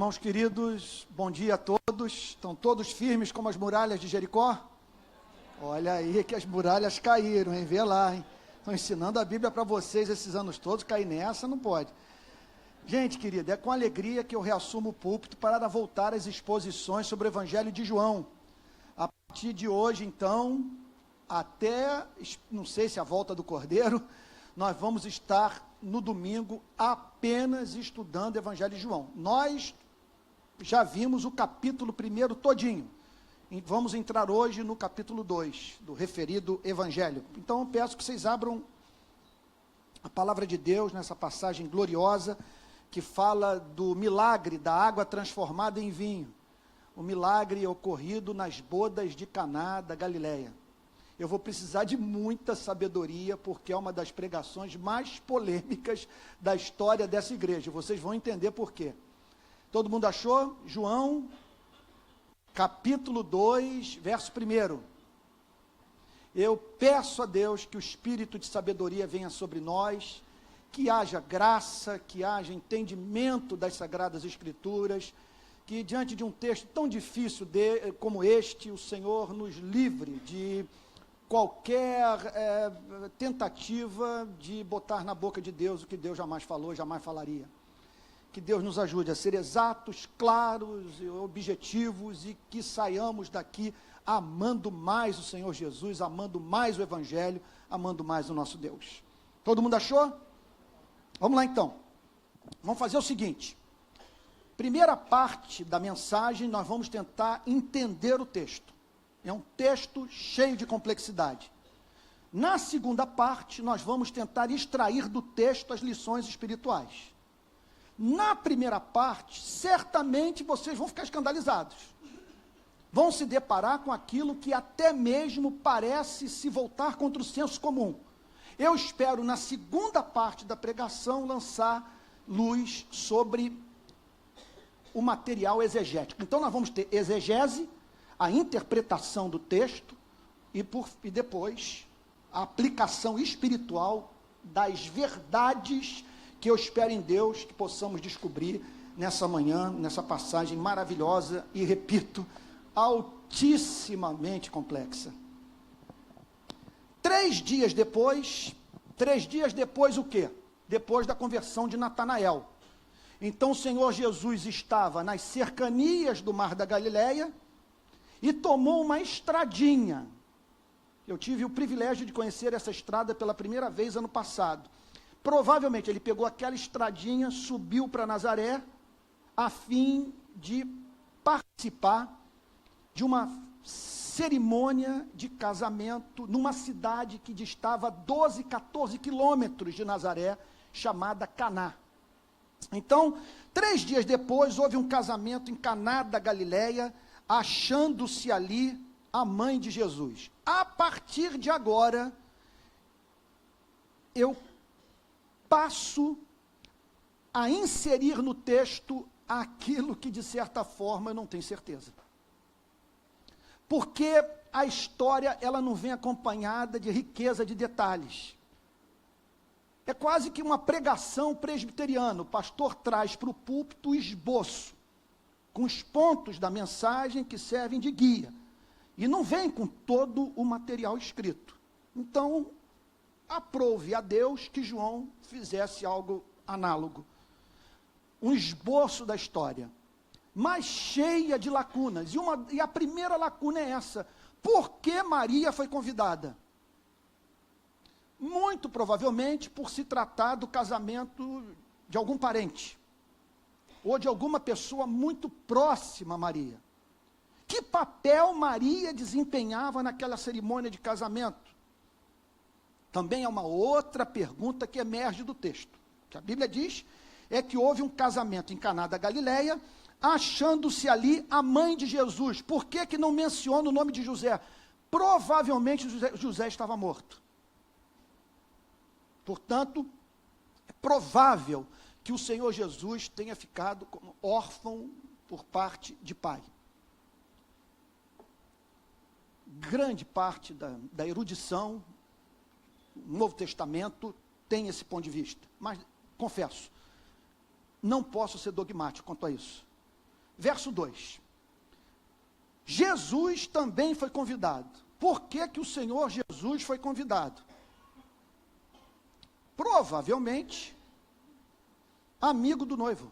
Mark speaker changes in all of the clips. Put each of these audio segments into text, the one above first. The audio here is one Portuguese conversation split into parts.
Speaker 1: Irmãos queridos, bom dia a todos. Estão todos firmes como as muralhas de Jericó? Olha aí que as muralhas caíram, hein? Vê lá, hein? Estão ensinando a Bíblia para vocês esses anos todos, cair nessa não pode. Gente querida, é com alegria que eu reassumo o púlpito para voltar às exposições sobre o Evangelho de João. A partir de hoje, então, até, não sei se a volta do Cordeiro, nós vamos estar no domingo apenas estudando o Evangelho de João. Nós já vimos o capítulo 1 todinho. E vamos entrar hoje no capítulo 2, do referido Evangelho. Então eu peço que vocês abram a palavra de Deus nessa passagem gloriosa que fala do milagre da água transformada em vinho. O milagre ocorrido nas bodas de Caná da Galileia. Eu vou precisar de muita sabedoria, porque é uma das pregações mais polêmicas da história dessa igreja. Vocês vão entender por quê. Todo mundo achou? João, capítulo 2, verso 1. Eu peço a Deus que o espírito de sabedoria venha sobre nós, que haja graça, que haja entendimento das Sagradas Escrituras, que diante de um texto tão difícil como este, o Senhor nos livre de qualquer tentativa de botar na boca de Deus o que Deus jamais falou, jamais falaria. Que Deus nos ajude a ser exatos, claros e objetivos e que saiamos daqui amando mais o Senhor Jesus, amando mais o Evangelho, amando mais o nosso Deus. Todo mundo achou? Vamos lá então. Vamos fazer o seguinte. Primeira parte da mensagem, nós vamos tentar entender o texto. É um texto cheio de complexidade. Na segunda parte, nós vamos tentar extrair do texto as lições espirituais. Na primeira parte, certamente vocês vão ficar escandalizados. Vão se deparar com aquilo que até mesmo parece se voltar contra o senso comum. Eu espero, na segunda parte da pregação, lançar luz sobre o material exegético. Então, nós vamos ter exegese, a interpretação do texto e depois a aplicação espiritual das verdades que eu espero em Deus que possamos descobrir nessa manhã, nessa passagem maravilhosa e, repito, altissimamente complexa. 3 dias depois o quê? Depois da conversão de Natanael. Então o Senhor Jesus estava nas cercanias do Mar da Galileia, e tomou uma estradinha. Eu tive o privilégio de conhecer essa estrada pela primeira vez ano passado. Provavelmente ele pegou aquela estradinha, subiu para Nazaré, a fim de participar de uma cerimônia de casamento numa cidade que distava 12, 14 quilômetros de Nazaré, chamada Caná. Então, 3 dias depois, houve um casamento em Caná da Galileia, achando-se ali a mãe de Jesus. A partir de agora, eu passo a inserir no texto aquilo que, de certa forma, eu não tenho certeza. Porque a história, ela não vem acompanhada de riqueza de detalhes. É quase que uma pregação presbiteriana. O pastor traz para o púlpito o esboço, com os pontos da mensagem que servem de guia. E não vem com todo o material escrito. Então, aprove a Deus que João fizesse algo análogo. Um esboço da história, mas cheia de lacunas. E a primeira lacuna é essa. Por que Maria foi convidada? Muito provavelmente por se tratar do casamento de algum parente, ou de alguma pessoa muito próxima a Maria. Que papel Maria desempenhava naquela cerimônia de casamento? Também é uma outra pergunta que emerge do texto. O que a Bíblia diz é que houve um casamento em Caná da Galileia, achando-se ali a mãe de Jesus. Por que que não menciona o nome de José? Provavelmente José estava morto. Portanto, é provável que o Senhor Jesus tenha ficado como órfão por parte de pai. Grande parte da erudição, no Novo Testamento, tem esse ponto de vista. Mas, confesso, não posso ser dogmático quanto a isso. verso 2. Jesus também foi convidado. Por que que o Senhor Jesus foi convidado? Provavelmente, amigo do noivo.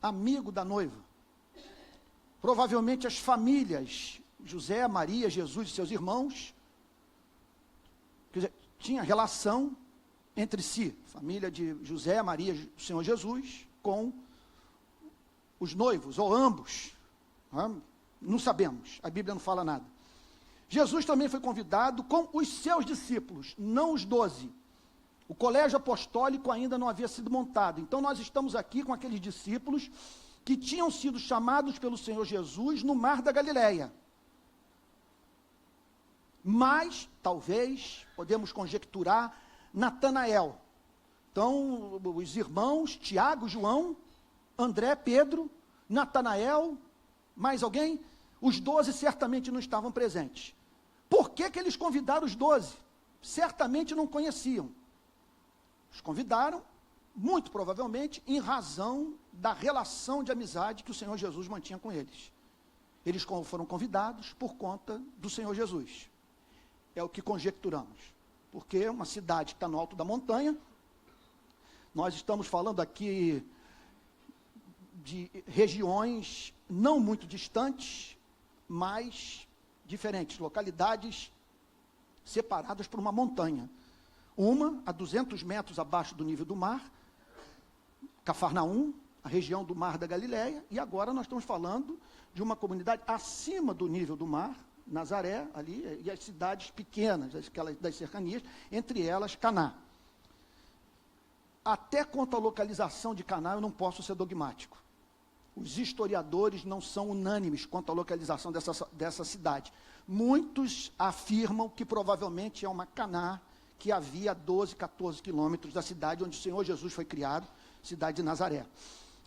Speaker 1: Amigo da noiva. Provavelmente as famílias, José, Maria, Jesus e seus irmãos, quer dizer, tinha relação entre si, família de José, Maria, o Senhor Jesus, com os noivos, ou ambos. Não sabemos, a Bíblia não fala nada. Jesus também foi convidado com os seus discípulos, não os 12. O colégio apostólico ainda não havia sido montado. Então nós estamos aqui com aqueles discípulos que tinham sido chamados pelo Senhor Jesus no mar da Galileia. Mas, talvez, podemos conjecturar, Natanael. Então, os irmãos, Tiago, João, André, Pedro, Natanael, mais alguém? Os 12 certamente não estavam presentes. Por que que eles convidaram os 12? Certamente não conheciam. Os convidaram, muito provavelmente, em razão da relação de amizade que o Senhor Jesus mantinha com eles. Eles foram convidados por conta do Senhor Jesus. É o que conjecturamos. Porque é uma cidade que está no alto da montanha. Nós estamos falando aqui de regiões não muito distantes, mas diferentes, localidades separadas por uma montanha. Uma a 200 metros abaixo do nível do mar, Cafarnaum, a região do mar da Galileia, e agora nós estamos falando de uma comunidade acima do nível do mar, Nazaré, ali, e as cidades pequenas, aquelas das cercanias, entre elas Caná. Até quanto à localização de Caná, eu não posso ser dogmático. Os historiadores não são unânimes quanto à localização dessa cidade. Muitos afirmam que provavelmente é uma Caná que havia a 12, 14 quilômetros da cidade onde o Senhor Jesus foi criado, cidade de Nazaré.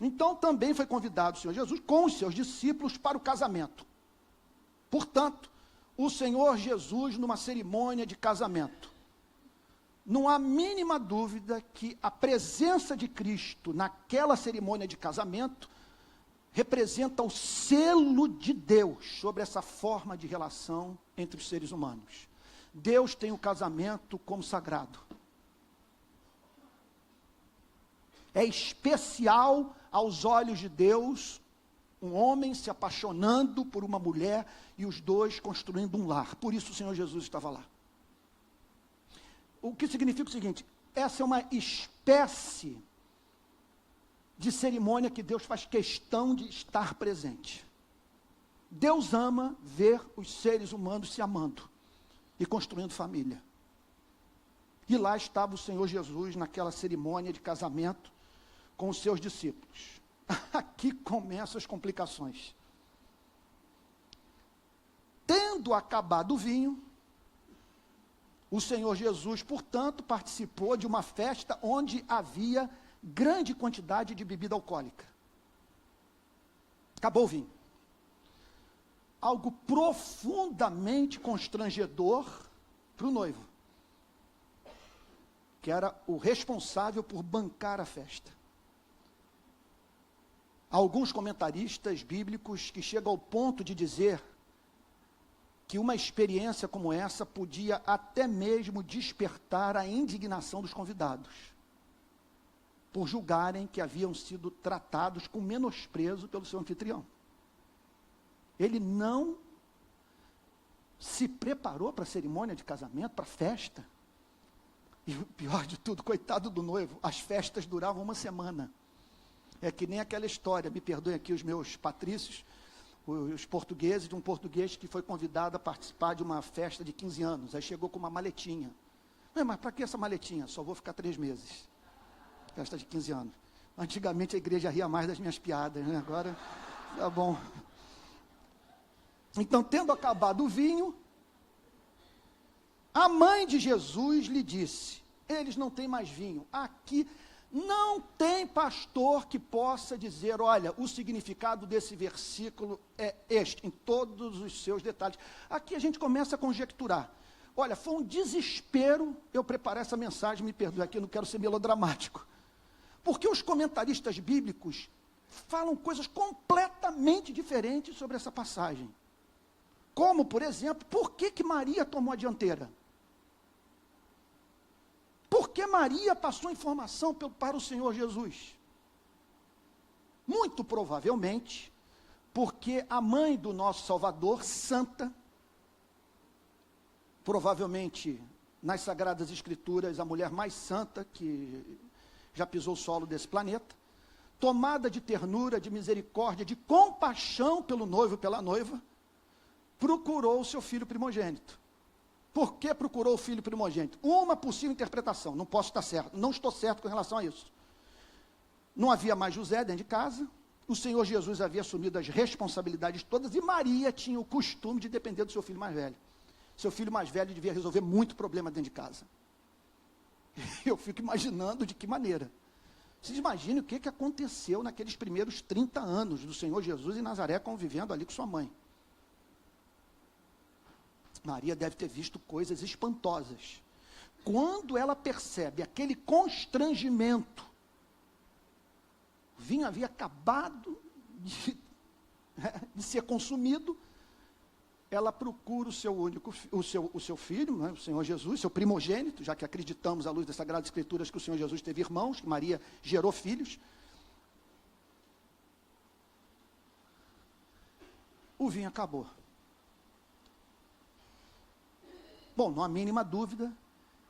Speaker 1: Então também foi convidado o Senhor Jesus com os seus discípulos para o casamento. Portanto, o Senhor Jesus numa cerimônia de casamento. Não há mínima dúvida que a presença de Cristo naquela cerimônia de casamento representa o selo de Deus sobre essa forma de relação entre os seres humanos. Deus tem o casamento como sagrado. É especial aos olhos de Deus um homem se apaixonando por uma mulher e os dois construindo um lar. Por isso o Senhor Jesus estava lá. O que significa o seguinte: essa é uma espécie de cerimônia que Deus faz questão de estar presente. Deus ama ver os seres humanos se amando e construindo família. E lá estava o Senhor Jesus naquela cerimônia de casamento com os seus discípulos. Aqui começam as complicações. Tendo acabado o vinho, o Senhor Jesus, portanto, participou de uma festa onde havia grande quantidade de bebida alcoólica. Acabou o vinho. Algo profundamente constrangedor para o noivo, que era o responsável por bancar a festa. Alguns comentaristas bíblicos que chegam ao ponto de dizer que uma experiência como essa podia até mesmo despertar a indignação dos convidados, por julgarem que haviam sido tratados com menosprezo pelo seu anfitrião. Ele não se preparou para a cerimônia de casamento, para a festa. E o pior de tudo, coitado do noivo, as festas duravam uma semana. É que nem aquela história, me perdoem aqui os meus patrícios, os portugueses, de um português que foi convidado a participar de uma festa de 15 anos. Aí chegou com uma maletinha. Mas para que essa maletinha? Só vou ficar 3 meses. Festa de 15 anos. Antigamente a igreja ria mais das minhas piadas, né? Agora, tá bom. Então, tendo acabado o vinho, a mãe de Jesus lhe disse: eles não têm mais vinho. Aqui não tem pastor que possa dizer: olha, o significado desse versículo é este, em todos os seus detalhes. Aqui a gente começa a conjecturar. Olha, foi um desespero eu preparar essa mensagem, me perdoe aqui, eu não quero ser melodramático. Porque os comentaristas bíblicos falam coisas completamente diferentes sobre essa passagem. Como, por exemplo, por que Maria tomou a dianteira? Por que Maria passou informação para o Senhor Jesus? Muito provavelmente, porque a mãe do nosso Salvador, santa, provavelmente nas Sagradas Escrituras, a mulher mais santa que já pisou o solo desse planeta, tomada de ternura, de misericórdia, de compaixão pelo noivo e pela noiva, procurou o seu filho primogênito. Por que procurou o filho primogênito? Uma possível interpretação, não posso estar certo, não estou certo com relação a isso. Não havia mais José dentro de casa, o Senhor Jesus havia assumido as responsabilidades todas, e Maria tinha o costume de depender do seu filho mais velho. Seu filho mais velho devia resolver muito problema dentro de casa. Eu fico imaginando de que maneira. Vocês imaginem o que aconteceu naqueles primeiros 30 anos do Senhor Jesus em Nazaré, convivendo ali com sua mãe. Maria deve ter visto coisas espantosas. Quando ela percebe aquele constrangimento, o vinho havia acabado de ser consumido, ela procura o seu filho, né, o Senhor Jesus, seu primogênito, já que acreditamos à luz das Sagradas Escrituras que o Senhor Jesus teve irmãos, que Maria gerou filhos. O vinho acabou. Bom, não há mínima dúvida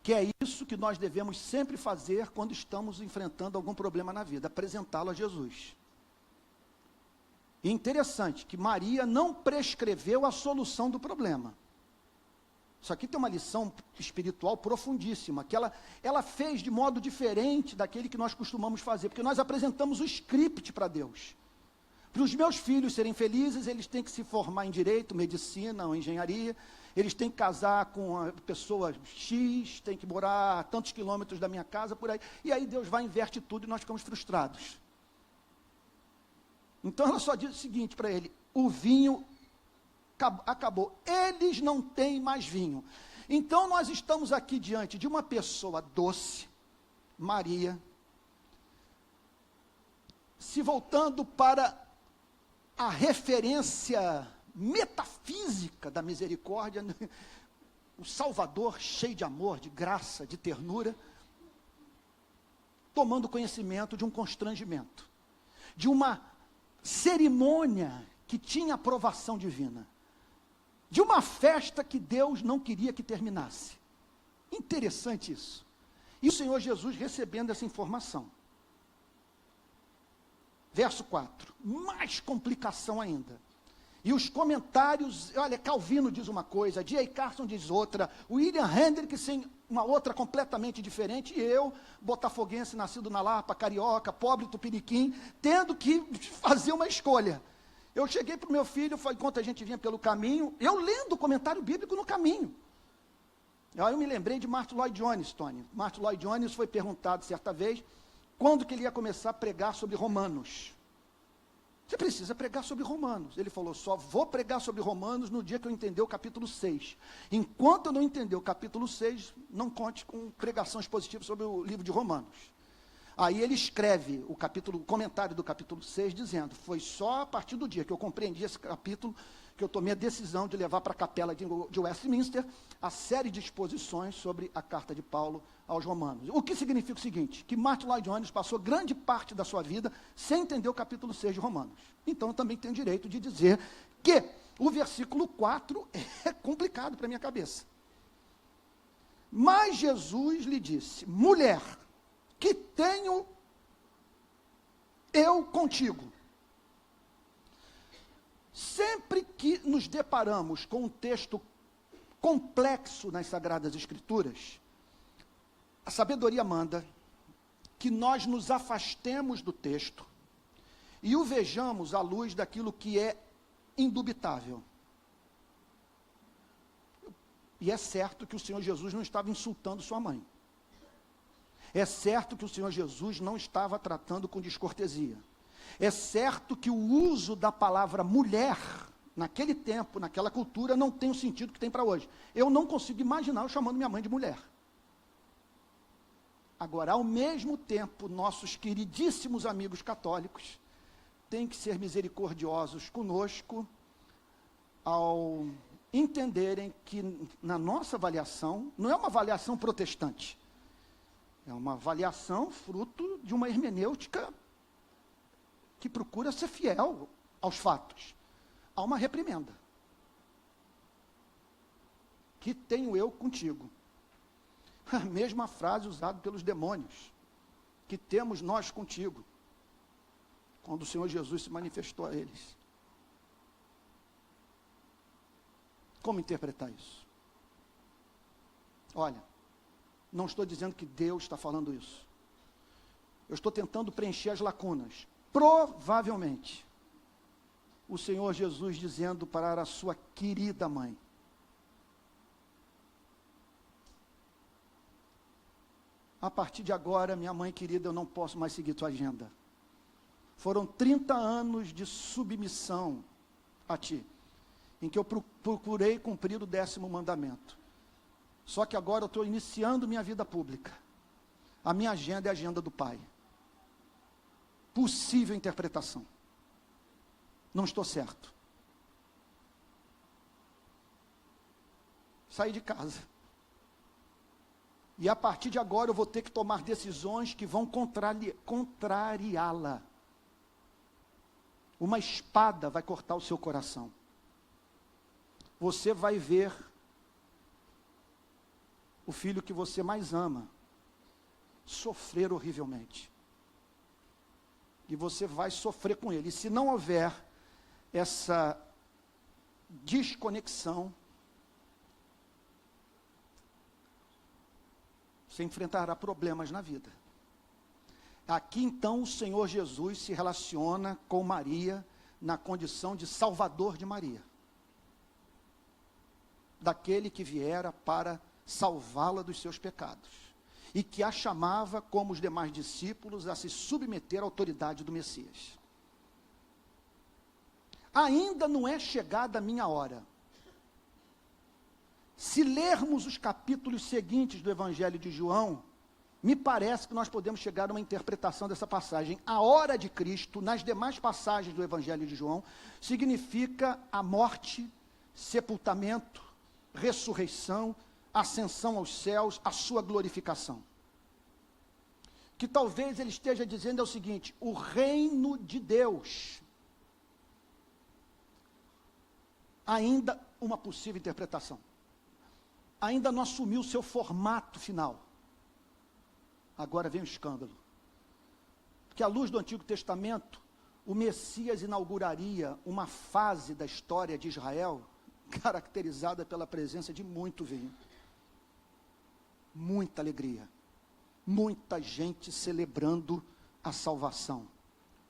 Speaker 1: que é isso que nós devemos sempre fazer quando estamos enfrentando algum problema na vida, apresentá-lo a Jesus. E interessante que Maria não prescreveu a solução do problema. Isso aqui tem uma lição espiritual profundíssima, que ela fez de modo diferente daquele que nós costumamos fazer, porque nós apresentamos o script para Deus. Para os meus filhos serem felizes, eles têm que se formar em direito, medicina ou engenharia, eles têm que casar com a pessoa X, têm que morar a tantos quilômetros da minha casa, por aí. E aí Deus vai, inverte tudo e nós ficamos frustrados. Então ela só diz o seguinte para ele: o vinho acabou, eles não têm mais vinho. Então nós estamos aqui diante de uma pessoa doce, Maria, se voltando para a referência metafísica da misericórdia, o Salvador cheio de amor, de graça, de ternura, tomando conhecimento de um constrangimento, de uma cerimônia que tinha aprovação divina, de uma festa que Deus não queria que terminasse. Interessante isso. E o Senhor Jesus recebendo essa informação. Verso 4, mais complicação ainda. E os comentários, olha, Calvino diz uma coisa, J. Carson diz outra, William Hendrickson uma outra completamente diferente, e eu, botafoguense, nascido na Lapa, carioca, pobre tupiniquim, tendo que fazer uma escolha. Eu cheguei para o meu filho, enquanto a gente vinha pelo caminho, eu lendo o comentário bíblico no caminho. Aí eu me lembrei de Martin Lloyd Jones, Tony. Martin Lloyd Jones foi perguntado certa vez, quando que ele ia começar a pregar sobre Romanos. Você precisa pregar sobre Romanos. Ele falou, só vou pregar sobre Romanos no dia que eu entender o capítulo 6. Enquanto eu não entender o capítulo 6, não conte com pregação expositiva sobre o livro de Romanos. Aí ele escreve o comentário do capítulo 6, dizendo, foi só a partir do dia que eu compreendi esse capítulo, que eu tomei a decisão de levar para a capela de Westminster a série de exposições sobre a carta de Paulo aos Romanos. O que significa o seguinte, que Martin Lloyd Jones passou grande parte da sua vida sem entender o capítulo 6 de Romanos. Então eu também tenho direito de dizer que o versículo 4 é complicado para a minha cabeça. Mas Jesus lhe disse, mulher, que tenho eu contigo? Sempre que nos deparamos com um texto complexo nas Sagradas Escrituras, a sabedoria manda que nós nos afastemos do texto e o vejamos à luz daquilo que é indubitável. E é certo que o Senhor Jesus não estava insultando sua mãe. É certo que o Senhor Jesus não estava tratando com descortesia. É certo que o uso da palavra mulher, naquele tempo, naquela cultura, não tem o sentido que tem para hoje. Eu não consigo imaginar eu chamando minha mãe de mulher. Agora, ao mesmo tempo, nossos queridíssimos amigos católicos têm que ser misericordiosos conosco ao entenderem que na nossa avaliação, não é uma avaliação protestante, é uma avaliação fruto de uma hermenêutica que procura ser fiel aos fatos. Há uma reprimenda. Que tenho eu contigo? A mesma frase usada pelos demônios. Que temos nós contigo? Quando o Senhor Jesus se manifestou a eles. Como interpretar isso? Olha, não estou dizendo que Deus está falando isso. Eu estou tentando preencher as lacunas. Provavelmente, o Senhor Jesus dizendo para a sua querida mãe: a partir de agora, minha mãe querida, eu não posso mais seguir tua agenda. Foram 30 anos de submissão a ti, em que eu procurei cumprir o 10º mandamento. Só que agora eu estou iniciando minha vida pública. A minha agenda é a agenda do Pai. Possível interpretação. Não estou certo. Saí de casa. E a partir de agora eu vou ter que tomar decisões que vão contrariá-la. Uma espada vai cortar o seu coração. Você vai ver o filho que você mais ama sofrer horrivelmente. E você vai sofrer com ele. E se não houver essa desconexão, você enfrentará problemas na vida. Aqui então o Senhor Jesus se relaciona com Maria na condição de Salvador de Maria. Daquele que viera para salvá-la dos seus pecados. E que a chamava, como os demais discípulos, a se submeter à autoridade do Messias. Ainda não é chegada a minha hora. Se lermos os capítulos seguintes do Evangelho de João, me parece que nós podemos chegar a uma interpretação dessa passagem. A hora de Cristo, nas demais passagens do Evangelho de João, significa a morte, sepultamento, ressurreição, ascensão aos céus, a sua glorificação. Que talvez ele esteja dizendo é o seguinte: o reino de Deus, ainda uma possível interpretação, ainda não assumiu o seu formato final. Agora vem o escândalo. Porque à luz do Antigo Testamento, o Messias inauguraria uma fase da história de Israel caracterizada pela presença de muito vinho, muita alegria, muita gente celebrando a salvação,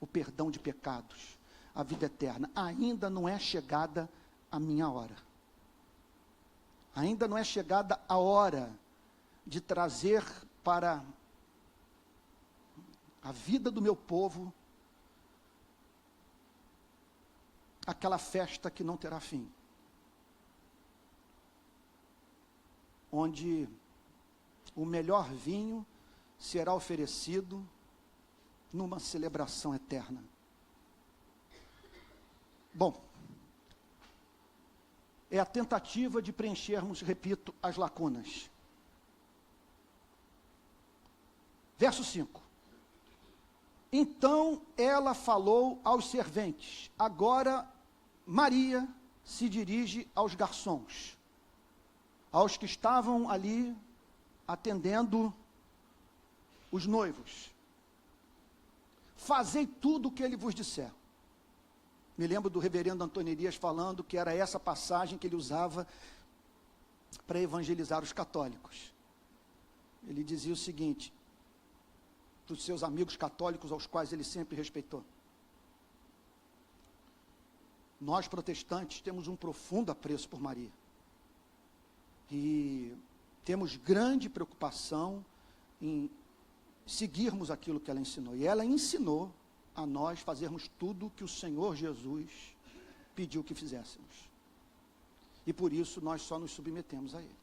Speaker 1: o perdão de pecados, a vida eterna. Ainda não é chegada a minha hora. Ainda não é chegada a hora de trazer para a vida do meu povo aquela festa que não terá fim. Onde o melhor vinho será oferecido numa celebração eterna. Bom, é a tentativa de preenchermos, repito, as lacunas. Verso 5. Então ela falou aos serventes. Agora Maria se dirige aos garçons, aos que estavam ali atendendo os noivos. Fazei tudo o que ele vos disser. Me lembro do reverendo Antônio Elias falando que era essa passagem que ele usava para evangelizar os católicos. Ele dizia o seguinte, para os seus amigos católicos, aos quais ele sempre respeitou: nós protestantes temos um profundo apreço por Maria. E temos grande preocupação em seguirmos aquilo que ela ensinou. E ela ensinou a nós fazermos tudo que o Senhor Jesus pediu que fizéssemos. E por isso nós só nos submetemos a Ele.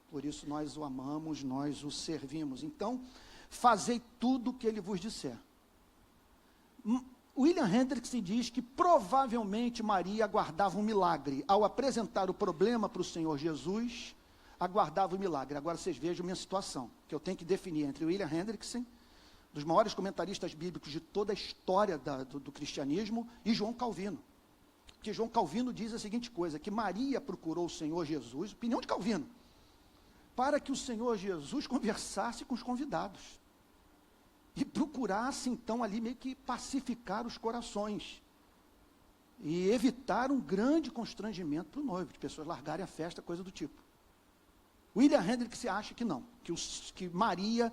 Speaker 1: Por isso nós o amamos, nós o servimos. Então, fazei tudo o que Ele vos disser. William Hendrickson diz que provavelmente Maria aguardava um milagre. Ao apresentar o problema para o Senhor Jesus, aguardava o milagre. Agora vocês vejam a minha situação, que eu tenho que definir entre William Hendrickson, dos maiores comentaristas bíblicos de toda a história do cristianismo, e João Calvino. Porque João Calvino diz a seguinte coisa, que Maria procurou o Senhor Jesus, opinião de Calvino, para que o Senhor Jesus conversasse com os convidados. E procurasse, então, ali meio que pacificar os corações. E evitar um grande constrangimento para o noivo, de pessoas largarem a festa, coisa do tipo. William Hendrickson acha que não, que Maria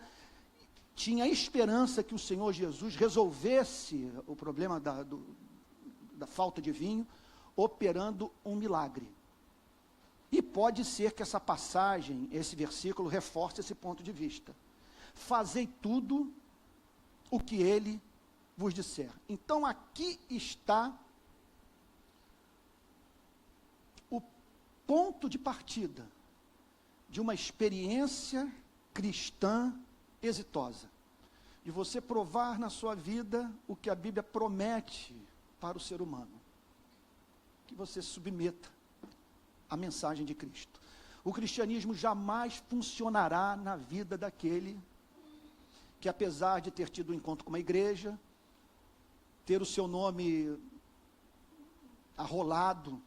Speaker 1: tinha a esperança que o Senhor Jesus resolvesse o problema da falta de vinho, operando um milagre. E pode ser que essa passagem, esse versículo, reforce esse ponto de vista. Fazei tudo o que ele vos disser. Então aqui está o ponto de partida de uma experiência cristã exitosa. De você provar na sua vida o que a Bíblia promete para o ser humano. Que você se submeta à mensagem de Cristo. O cristianismo jamais funcionará na vida daquele que, apesar de ter tido um encontro com uma igreja, ter o seu nome arrolado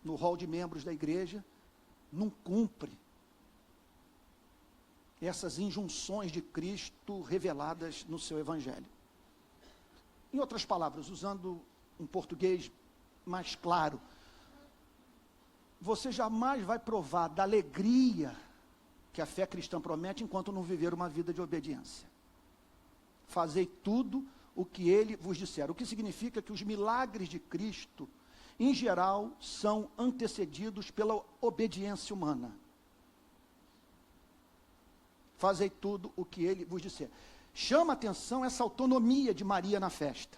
Speaker 1: no rol de membros da igreja, não cumpre essas injunções de Cristo reveladas no seu evangelho. Em outras palavras, usando um português mais claro, você jamais vai provar da alegria que a fé cristã promete enquanto não viver uma vida de obediência. Fazei tudo o que ele vos disser. O que significa que os milagres de Cristo, em geral, são antecedidos pela obediência humana. Fazei tudo o que ele vos disser. Chama a atenção essa autonomia de Maria na festa.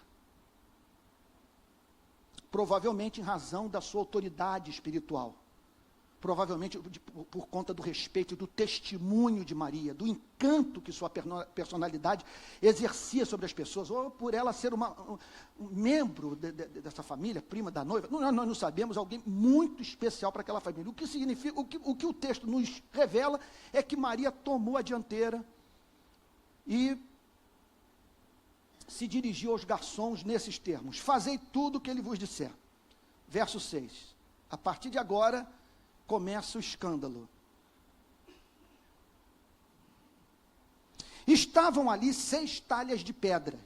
Speaker 1: Provavelmente em razão da sua autoridade espiritual. Provavelmente por conta do respeito e do testemunho de Maria, do encanto que sua personalidade exercia sobre as pessoas, ou por ela ser um membro dessa família, prima da noiva. Nós não sabemos, alguém muito especial para aquela família. O que significa, o que o texto nos revela é que Maria tomou a dianteira e se dirigiu aos garçons nesses termos: fazei tudo o que ele vos disser. Verso 6. A partir de agora começa o escândalo. Estavam ali 6 talhas de pedra.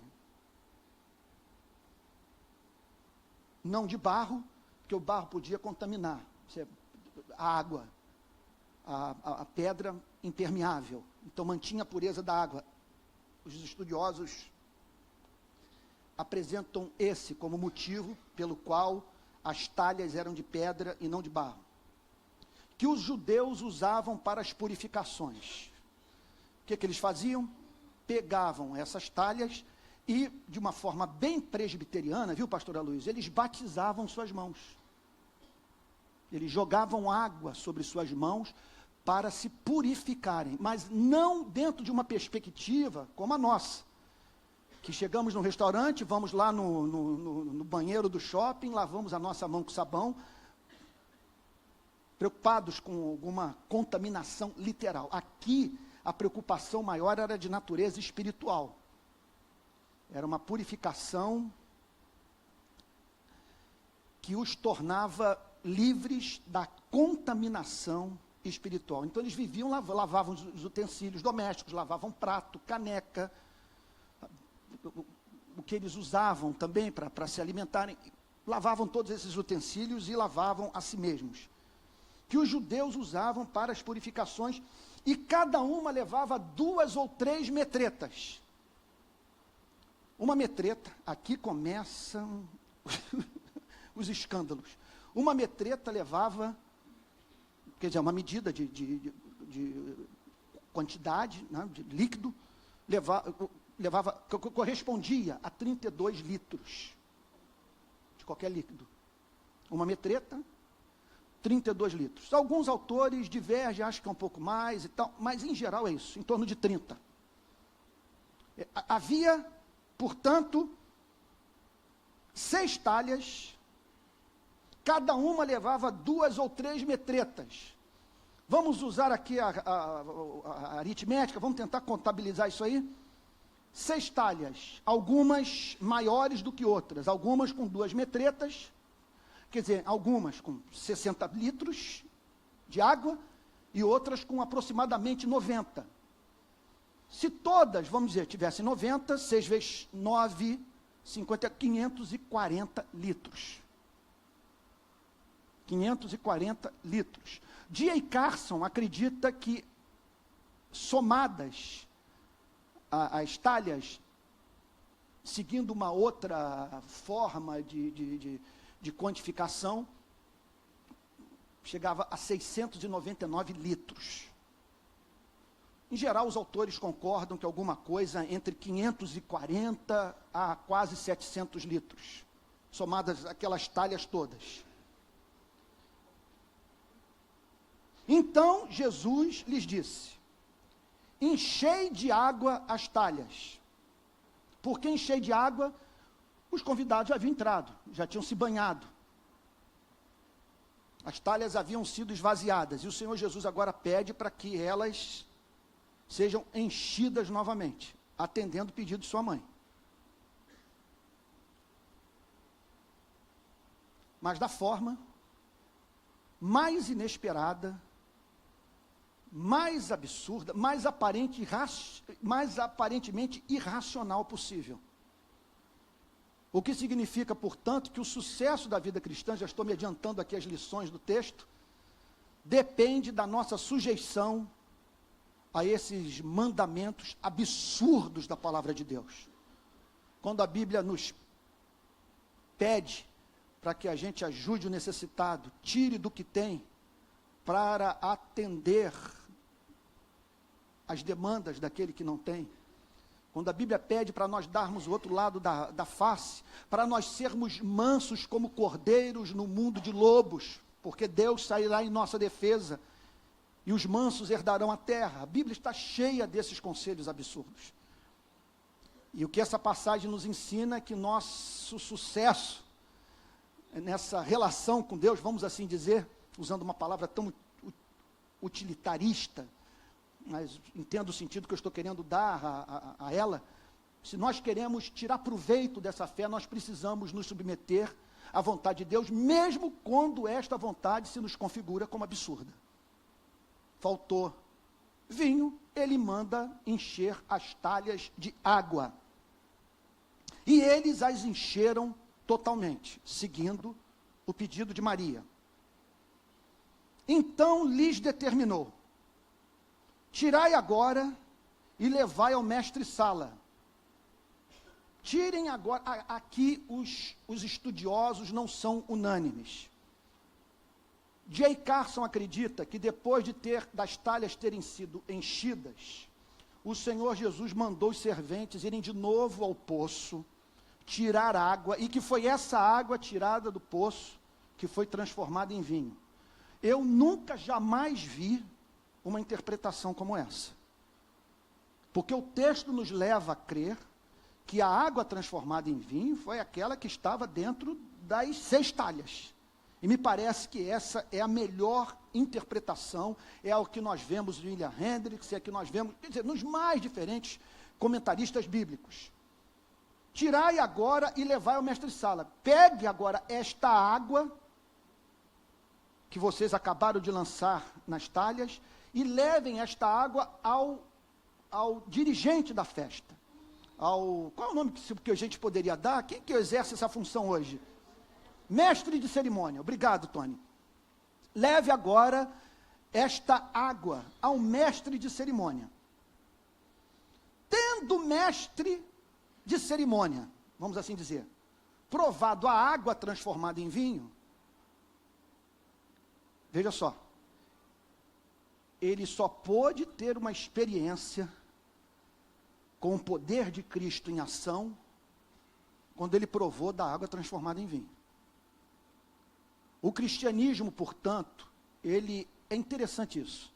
Speaker 1: Não de barro, porque o barro podia contaminar. A água, a pedra impermeável. Então mantinha a pureza da água. Os estudiosos apresentam esse como motivo pelo qual as talhas eram de pedra e não de barro, que os judeus usavam para as purificações. O que eles faziam? Pegavam essas talhas e, de uma forma bem presbiteriana, viu, pastor Aloysio, eles batizavam suas mãos. Eles jogavam água sobre suas mãos para se purificarem, mas não dentro de uma perspectiva como a nossa, que chegamos no restaurante, vamos lá no banheiro do shopping, lavamos a nossa mão com sabão, preocupados com alguma contaminação literal. Aqui, a preocupação maior era de natureza espiritual. Era uma purificação que os tornava livres da contaminação espiritual. Então, eles viviam, lavavam os utensílios domésticos, lavavam prato, caneca, o que eles usavam também para se alimentarem, lavavam todos esses utensílios e lavavam a si mesmos, que os judeus usavam para as purificações, e cada uma levava 2 ou 3 metretas. Uma metreta, aqui começam os escândalos. Uma metreta levava, quer dizer, uma medida de quantidade, né, de líquido, correspondia a 32 litros de qualquer líquido. Uma metreta, 32 litros. Alguns autores divergem, acham que é um pouco mais e tal, mas em geral é isso, em torno de 30. Havia, portanto, 6 talhas, cada uma levava 2 ou 3 metretas. Vamos usar aqui a aritmética, vamos tentar contabilizar isso aí. 6 talhas, algumas maiores do que outras, algumas com 2 metretas, quer dizer, algumas com 60 litros de água e outras com aproximadamente 90. Se todas, vamos dizer, tivessem 90, 6 vezes 9, 50, 540 litros. 540 litros. D.A. Carson acredita que, somadas as talhas, seguindo uma outra forma de quantificação, chegava a 699 litros. Em geral, os autores concordam que alguma coisa entre 540 a quase 700 litros, somadas aquelas talhas todas. Então, Jesus lhes disse: enchei de água as talhas. Porque enchei de água, os convidados já haviam entrado, já tinham se banhado. As talhas haviam sido esvaziadas, e o Senhor Jesus agora pede para que elas sejam enchidas novamente, atendendo o pedido de sua mãe. Mas da forma mais inesperada, mais absurda, mais aparentemente irracional possível. O que significa, portanto, que o sucesso da vida cristã, já estou me adiantando aqui as lições do texto, depende da nossa sujeição a esses mandamentos absurdos da palavra de Deus. Quando a Bíblia nos pede para que a gente ajude o necessitado, tire do que tem, para atender as demandas daquele que não tem. Quando a Bíblia pede para nós darmos o outro lado da face, para nós sermos mansos como cordeiros no mundo de lobos, porque Deus sairá em nossa defesa, e os mansos herdarão a terra. A Bíblia está cheia desses conselhos absurdos. E o que essa passagem nos ensina é que nosso sucesso nessa relação com Deus, vamos assim dizer, usando uma palavra tão utilitarista, mas entendo o sentido que eu estou querendo dar a ela. Se nós queremos tirar proveito dessa fé, nós precisamos nos submeter à vontade de Deus, mesmo quando esta vontade se nos configura como absurda. Faltou vinho, ele manda encher as talhas de água. E eles as encheram totalmente, seguindo o pedido de Maria. Então lhes determinou: tirai agora e levai ao mestre-sala. Tirem agora. Aqui os estudiosos não são unânimes. D.A. Carson acredita que depois das talhas terem sido enchidas, o Senhor Jesus mandou os serventes irem de novo ao poço, tirar água, e que foi essa água tirada do poço que foi transformada em vinho. Eu nunca, jamais vi uma interpretação como essa. Porque o texto nos leva a crer que a água transformada em vinho foi aquela que estava dentro das 6 talhas. E me parece que essa é a melhor interpretação, é o que nós vemos em William Hendricks, é o que nós vemos, quer dizer, nos mais diferentes comentaristas bíblicos. Tirai agora e levai ao mestre-sala. Pegue agora esta água que vocês acabaram de lançar nas talhas e levem esta água ao dirigente da festa. Qual é o nome que a gente poderia dar? Quem que exerce essa função hoje? Mestre de cerimônia. Obrigado, Tony. Leve agora esta água ao mestre de cerimônia. Tendo mestre de cerimônia, vamos assim dizer, provado a água transformada em vinho, veja só, ele só pôde ter uma experiência com o poder de Cristo em ação quando ele provou da água transformada em vinho. O cristianismo, portanto, é interessante isso,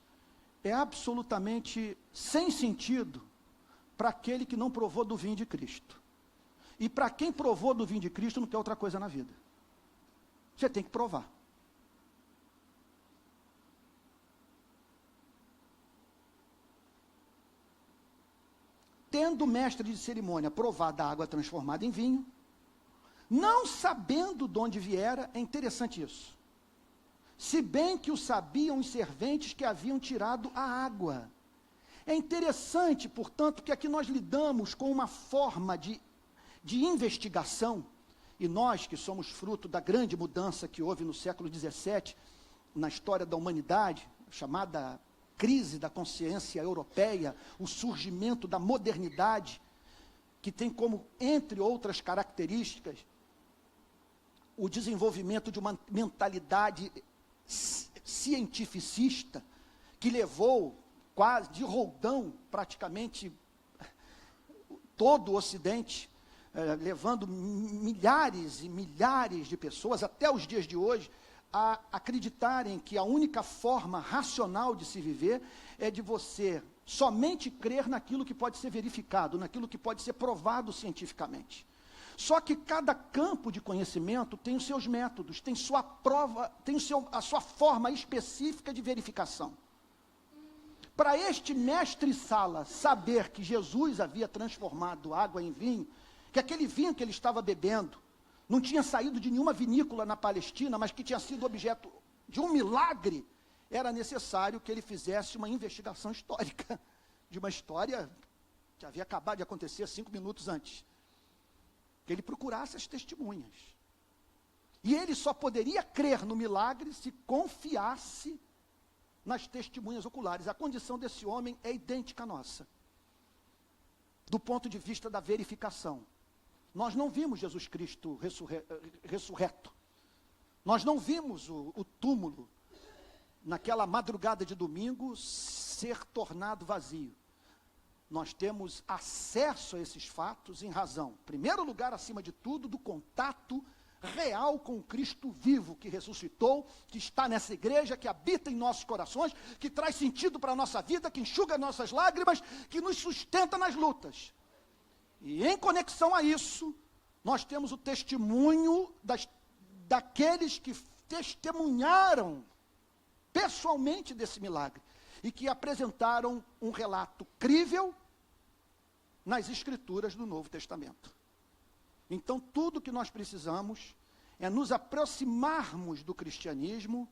Speaker 1: é absolutamente sem sentido para aquele que não provou do vinho de Cristo. E para quem provou do vinho de Cristo, não quer outra coisa na vida. Você tem que provar. Tendo o mestre de cerimônia provado a água transformada em vinho, não sabendo de onde viera, é interessante isso. Se bem que o sabiam os serventes que haviam tirado a água. É interessante, portanto, que aqui nós lidamos com uma forma de investigação, e nós que somos fruto da grande mudança que houve no século XVII, na história da humanidade, chamada crise da consciência europeia, o surgimento da modernidade, que tem como, entre outras características, o desenvolvimento de uma mentalidade cientificista, que levou quase de roldão, praticamente, todo o Ocidente, levando milhares e milhares de pessoas, até os dias de hoje, a acreditarem que a única forma racional de se viver é de você somente crer naquilo que pode ser verificado, naquilo que pode ser provado cientificamente. Só que cada campo de conhecimento tem os seus métodos, tem sua prova, tem a sua forma específica de verificação. Para este mestre-sala saber que Jesus havia transformado água em vinho, que aquele vinho que ele estava bebendo não tinha saído de nenhuma vinícola na Palestina, mas que tinha sido objeto de um milagre, era necessário que ele fizesse uma investigação histórica, de uma história que havia acabado de acontecer 5 minutos antes. Que ele procurasse as testemunhas. E ele só poderia crer no milagre se confiasse nas testemunhas oculares. A condição desse homem é idêntica à nossa, do ponto de vista da verificação. Nós não vimos Jesus Cristo ressurreto. Nós não vimos o túmulo, naquela madrugada de domingo, ser tornado vazio. Nós temos acesso a esses fatos em razão, em primeiro lugar, acima de tudo, do contato real com o Cristo vivo, que ressuscitou, que está nessa igreja, que habita em nossos corações, que traz sentido para a nossa vida, que enxuga nossas lágrimas, que nos sustenta nas lutas. E em conexão a isso, nós temos o testemunho daqueles que testemunharam pessoalmente desse milagre, e que apresentaram um relato crível nas Escrituras do Novo Testamento. Então, tudo que nós precisamos é nos aproximarmos do cristianismo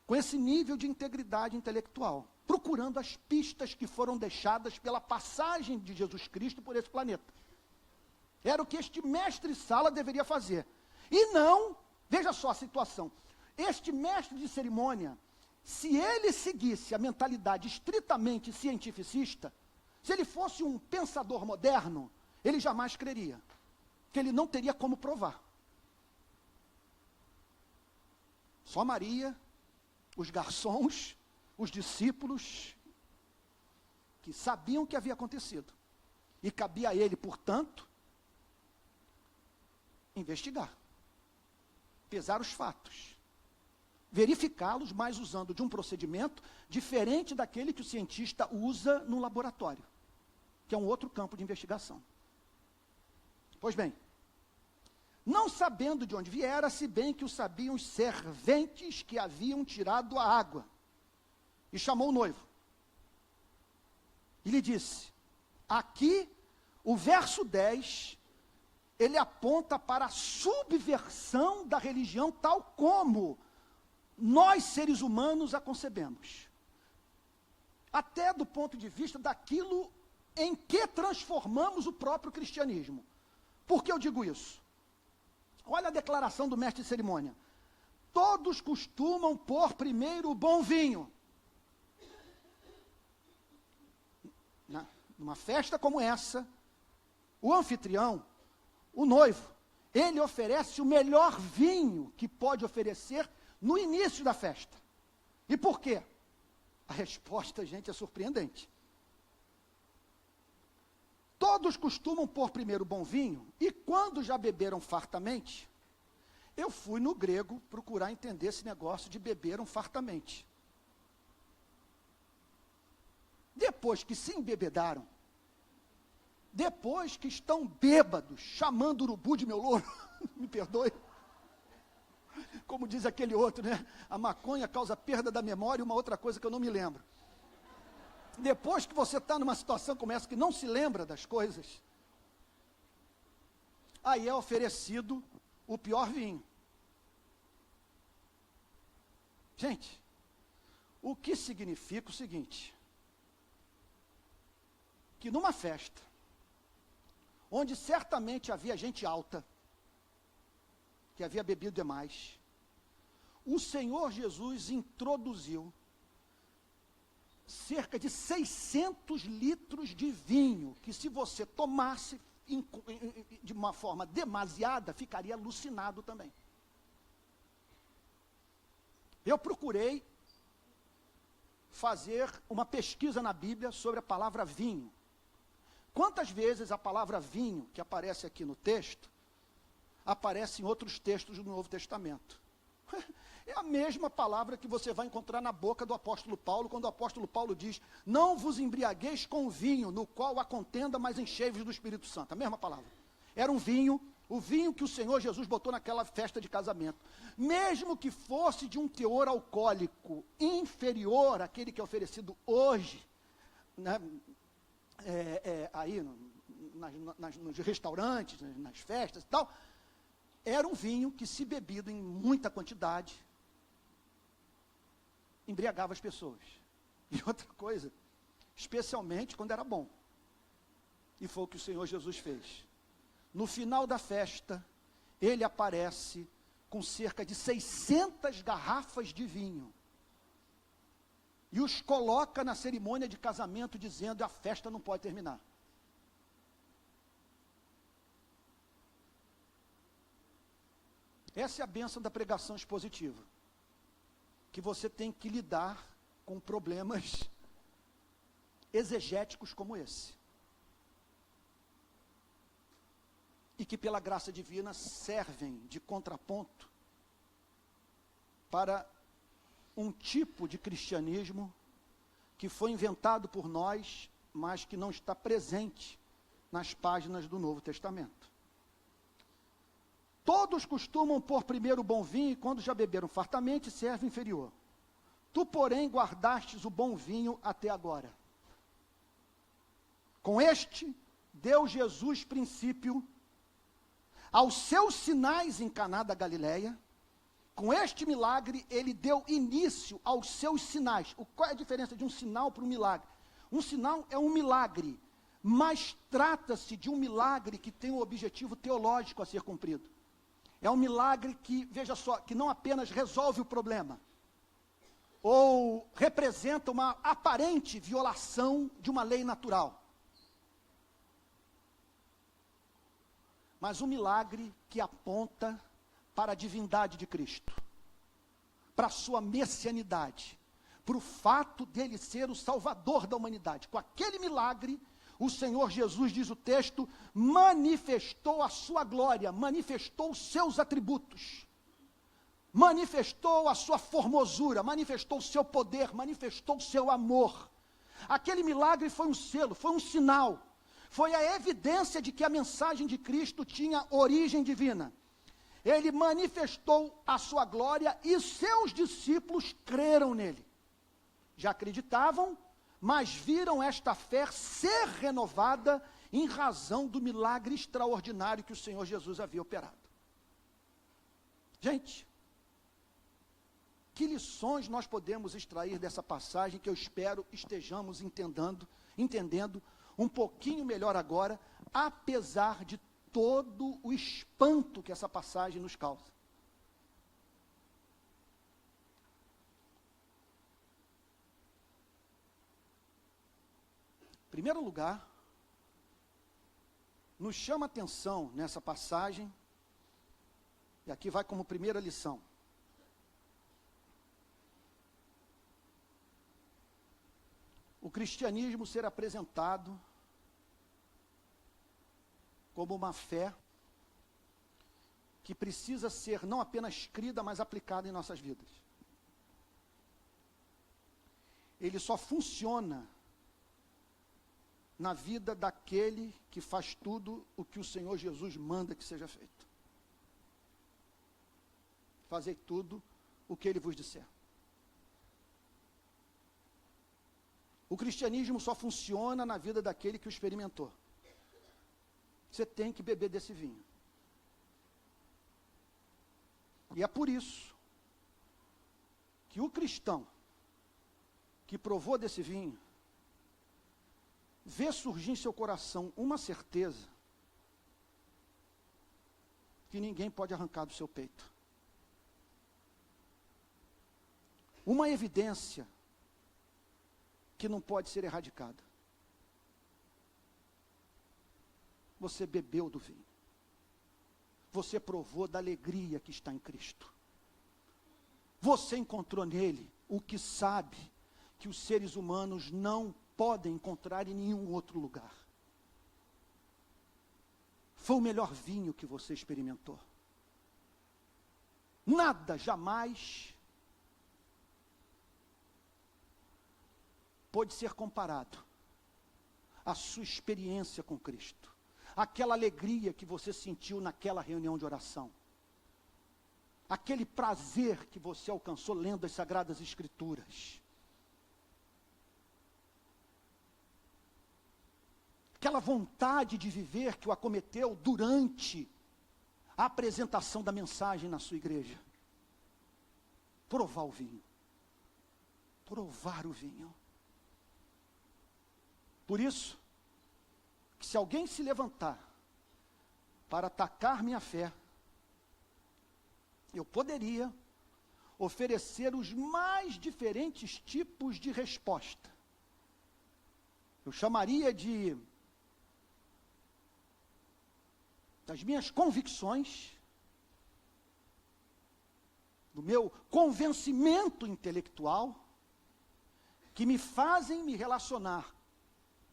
Speaker 1: com esse nível de integridade intelectual, procurando as pistas que foram deixadas pela passagem de Jesus Cristo por esse planeta. Era o que este mestre-sala deveria fazer. E não, veja só a situação, este mestre de cerimônia, se ele seguisse a mentalidade estritamente cientificista, se ele fosse um pensador moderno, ele jamais creria, que ele não teria como provar. Só Maria, os garçons, os discípulos, que sabiam o que havia acontecido. E cabia a ele, portanto, investigar, pesar os fatos, verificá-los, mas usando de um procedimento diferente daquele que o cientista usa no laboratório, que é um outro campo de investigação. Pois bem, não sabendo de onde viera, se bem que o sabiam os serventes que haviam tirado a água, e chamou o noivo, e lhe disse, aqui, o verso 10, ele aponta para a subversão da religião tal como nós, seres humanos, a concebemos. Até do ponto de vista daquilo em que transformamos o próprio cristianismo. Por que eu digo isso? Olha a declaração do mestre de cerimônia. Todos costumam pôr primeiro o bom vinho. Numa festa como essa, o anfitrião, o noivo, ele oferece o melhor vinho que pode oferecer no início da festa. E por quê? A resposta, gente, é surpreendente. Todos costumam pôr primeiro o bom vinho, e quando já beberam fartamente, eu fui no grego procurar entender esse negócio de beberam fartamente. Depois que se embebedaram, depois que estão bêbados, chamando o urubu de meu louro, me perdoe, como diz aquele outro, né? A maconha causa perda da memória e uma outra coisa que eu não me lembro. Depois que você está numa situação como essa, que não se lembra das coisas, aí é oferecido o pior vinho. Gente, o que significa o seguinte, que numa festa, onde certamente havia gente alta, que havia bebido demais, o Senhor Jesus introduziu cerca de 600 litros de vinho, que se você tomasse de uma forma demasiada, ficaria alucinado também. Eu procurei fazer uma pesquisa na Bíblia sobre a palavra vinho. Quantas vezes a palavra vinho, que aparece aqui no texto, aparece em outros textos do Novo Testamento? É a mesma palavra que você vai encontrar na boca do apóstolo Paulo, quando o apóstolo Paulo diz, não vos embriagueis com vinho, no qual há contenda, mas enchei-vos do Espírito Santo. A mesma palavra. Era um vinho, o vinho que o Senhor Jesus botou naquela festa de casamento. Mesmo que fosse de um teor alcoólico inferior àquele que é oferecido hoje, né, aí nos restaurantes, nas festas e tal, era um vinho que, se bebido em muita quantidade, embriagava as pessoas. E outra coisa, especialmente quando era bom. E foi o que o Senhor Jesus fez. No final da festa, ele aparece com cerca de 600 garrafas de vinho. E os coloca na cerimônia de casamento, dizendo, a festa não pode terminar. Essa é a bênção da pregação expositiva. Que você tem que lidar com problemas exegéticos como esse. E que pela graça divina servem de contraponto para um tipo de cristianismo que foi inventado por nós, mas que não está presente nas páginas do Novo Testamento. Todos costumam pôr primeiro o bom vinho, e quando já beberam fartamente, serve inferior. Tu, porém, guardastes o bom vinho até agora. Com este, deu Jesus princípio aos seus sinais em Caná da Galileia. Com este milagre, ele deu início aos seus sinais. Qual é a diferença de um sinal para um milagre? Um sinal é um milagre, mas trata-se de um milagre que tem um objetivo teológico a ser cumprido. É um milagre que, veja só, que não apenas resolve o problema, ou representa uma aparente violação de uma lei natural, mas um milagre que aponta para a divindade de Cristo, para a sua messianidade, para o fato dele ser o salvador da humanidade. Com aquele milagre, o Senhor Jesus, diz o texto, manifestou a sua glória, manifestou os seus atributos, manifestou a sua formosura, manifestou o seu poder, manifestou o seu amor. Aquele milagre foi um selo, foi um sinal, foi a evidência de que a mensagem de Cristo tinha origem divina. Ele manifestou a sua glória e seus discípulos creram nele. Já acreditavam, mas viram esta fé ser renovada em razão do milagre extraordinário que o Senhor Jesus havia operado. Gente, que lições nós podemos extrair dessa passagem que eu espero estejamos entendendo um pouquinho melhor agora, apesar de todo o espanto que essa passagem nos causa. Em primeiro lugar, nos chama a atenção nessa passagem, e aqui vai como primeira lição, o cristianismo ser apresentado como uma fé que precisa ser não apenas crida, mas aplicada em nossas vidas. Ele só funciona na vida daquele que faz tudo o que o Senhor Jesus manda que seja feito. Fazei tudo o que ele vos disser. O cristianismo só funciona na vida daquele que o experimentou. Você tem que beber desse vinho. E é por isso que o cristão que provou desse vinho, vê surgir em seu coração uma certeza que ninguém pode arrancar do seu peito. Uma evidência que não pode ser erradicada. Você bebeu do vinho. Você provou da alegria que está em Cristo. Você encontrou nele o que sabe que os seres humanos não podem encontrar em nenhum outro lugar. Foi o melhor vinho que você experimentou. Nada jamais pode ser comparado à sua experiência com Cristo. Aquela alegria que você sentiu naquela reunião de oração. Aquele prazer que você alcançou lendo as Sagradas Escrituras. Aquela vontade de viver que o acometeu durante a apresentação da mensagem na sua igreja. Provar o vinho. Provar o vinho. Por isso, que se alguém se levantar para atacar minha fé, eu poderia oferecer os mais diferentes tipos de resposta. Eu chamaria das minhas convicções, do meu convencimento intelectual, que me fazem me relacionar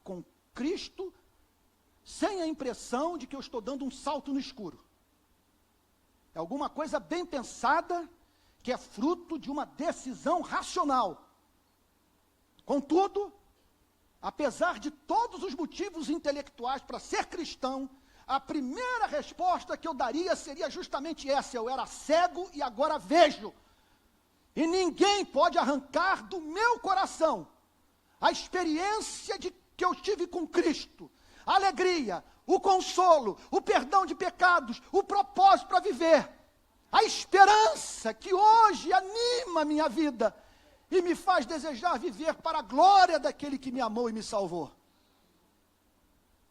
Speaker 1: com Cristo, sem a impressão de que eu estou dando um salto no escuro. É alguma coisa bem pensada, que é fruto de uma decisão racional. Contudo, apesar de todos os motivos intelectuais para ser cristão, a primeira resposta que eu daria seria justamente essa: eu era cego e agora vejo. E ninguém pode arrancar do meu coração a experiência que eu tive com Cristo, a alegria, o consolo, o perdão de pecados, o propósito para viver, a esperança que hoje anima a minha vida e me faz desejar viver para a glória daquele que me amou e me salvou.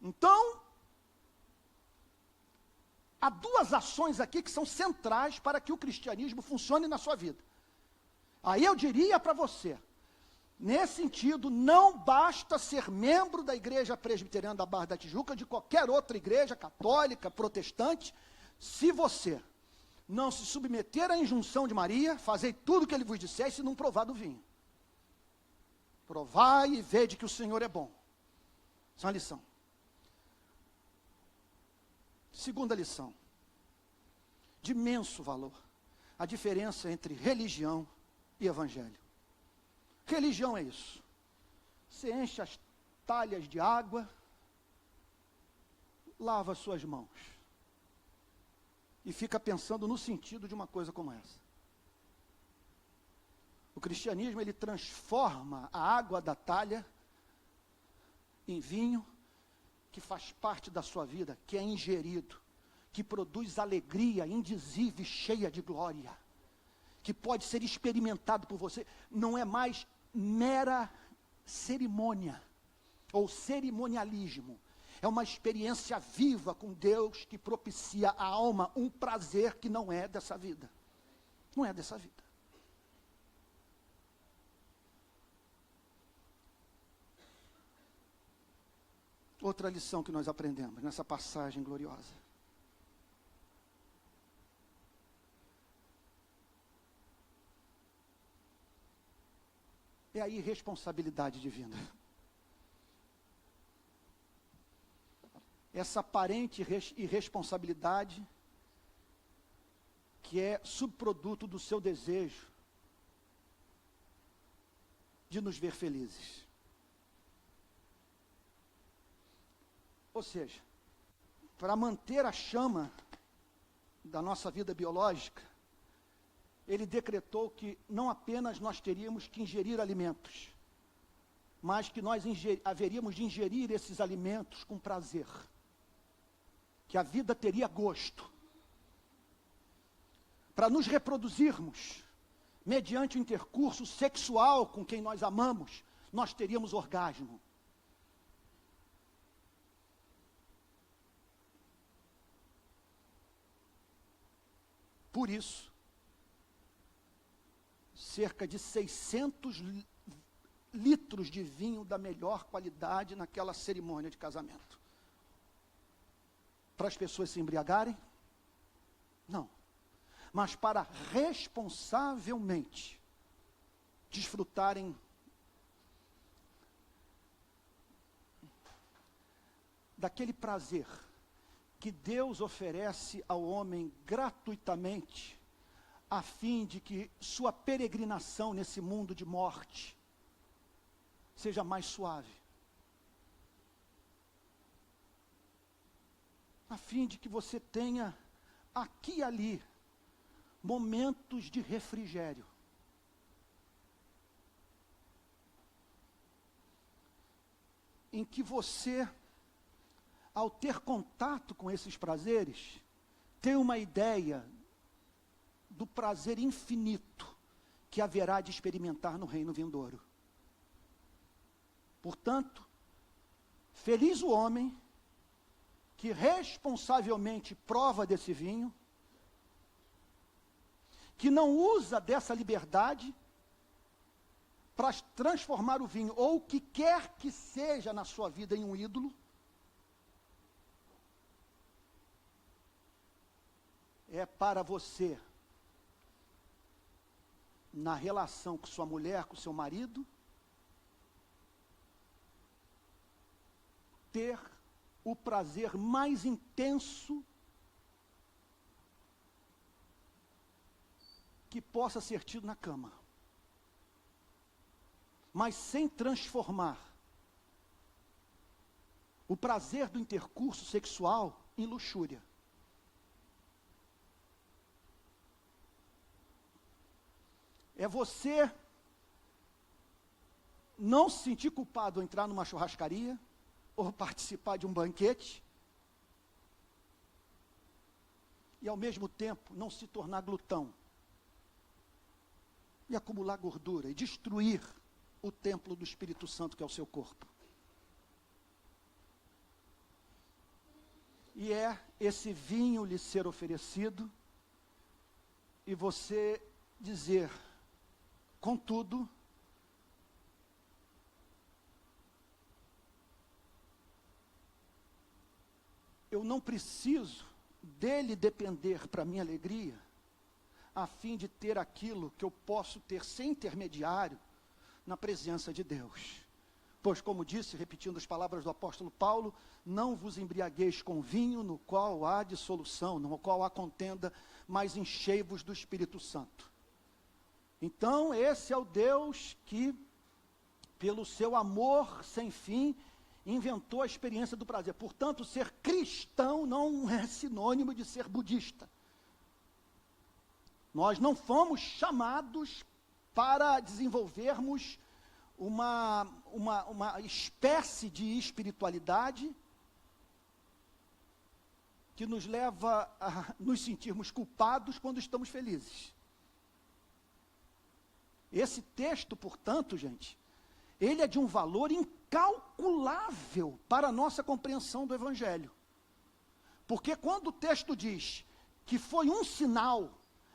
Speaker 1: Então, há duas ações aqui que são centrais para que o cristianismo funcione na sua vida. Aí eu diria para você, nesse sentido, não basta ser membro da Igreja Presbiteriana da Barra da Tijuca, de qualquer outra igreja católica, protestante, se você não se submeter à injunção de Maria, fazei tudo o que ele vos disser, e se não provar do vinho. Provai e vede que o Senhor é bom. Essa é uma lição. Segunda lição, de imenso valor, a diferença entre religião e evangelho. Religião é isso. Você enche as talhas de água, lava suas mãos e fica pensando no sentido de uma coisa como essa. O cristianismo, ele transforma a água da talha em vinho que faz parte da sua vida, que é ingerido, que produz alegria indizível e cheia de glória, que pode ser experimentado por você. Não é mais mera cerimônia ou cerimonialismo. É uma experiência viva com Deus que propicia à alma um prazer que não é dessa vida. Não é dessa vida. Outra lição que nós aprendemos nessa passagem gloriosa. É a irresponsabilidade divina. Essa aparente irresponsabilidade que é subproduto do seu desejo de nos ver felizes. Ou seja, para manter a chama da nossa vida biológica, ele decretou que não apenas nós teríamos que ingerir alimentos, mas que nós haveríamos de ingerir esses alimentos com prazer, que a vida teria gosto. Para nos reproduzirmos, mediante o intercurso sexual com quem nós amamos, nós teríamos orgasmo. Por isso, cerca de 600 litros de vinho da melhor qualidade naquela cerimônia de casamento. Para as pessoas se embriagarem? Não. Mas para responsavelmente desfrutarem daquele prazer que Deus oferece ao homem gratuitamente, a fim de que sua peregrinação nesse mundo de morte seja mais suave. A fim de que você tenha aqui e ali momentos de refrigério. Em que você, ao ter contato com esses prazeres, tem uma ideia do prazer infinito que haverá de experimentar no reino vindouro. Portanto, feliz o homem que responsavelmente prova desse vinho, que não usa dessa liberdade para transformar o vinho, ou o que quer que seja na sua vida, em um ídolo. É para você, na relação com sua mulher, com seu marido, ter o prazer mais intenso que possa ser tido na cama, mas sem transformar o prazer do intercurso sexual em luxúria. É você não se sentir culpado ao entrar numa churrascaria, ou participar de um banquete, e ao mesmo tempo não se tornar glutão, e acumular gordura, e destruir o templo do Espírito Santo, que é o seu corpo. E é esse vinho lhe ser oferecido, e você dizer: contudo, eu não preciso dele depender para minha alegria, a fim de ter aquilo que eu posso ter sem intermediário na presença de Deus. Pois, como disse, repetindo as palavras do apóstolo Paulo, não vos embriagueis com vinho no qual há dissolução, no qual há contenda, mas enchei-vos do Espírito Santo. Então, esse é o Deus que, pelo seu amor sem fim, inventou a experiência do prazer. Portanto, ser cristão não é sinônimo de ser budista. Nós não fomos chamados para desenvolvermos uma espécie de espiritualidade que nos leva a nos sentirmos culpados quando estamos felizes. Esse texto, portanto, gente, ele é de um valor incalculável para a nossa compreensão do Evangelho. Porque quando o texto diz que foi um sinal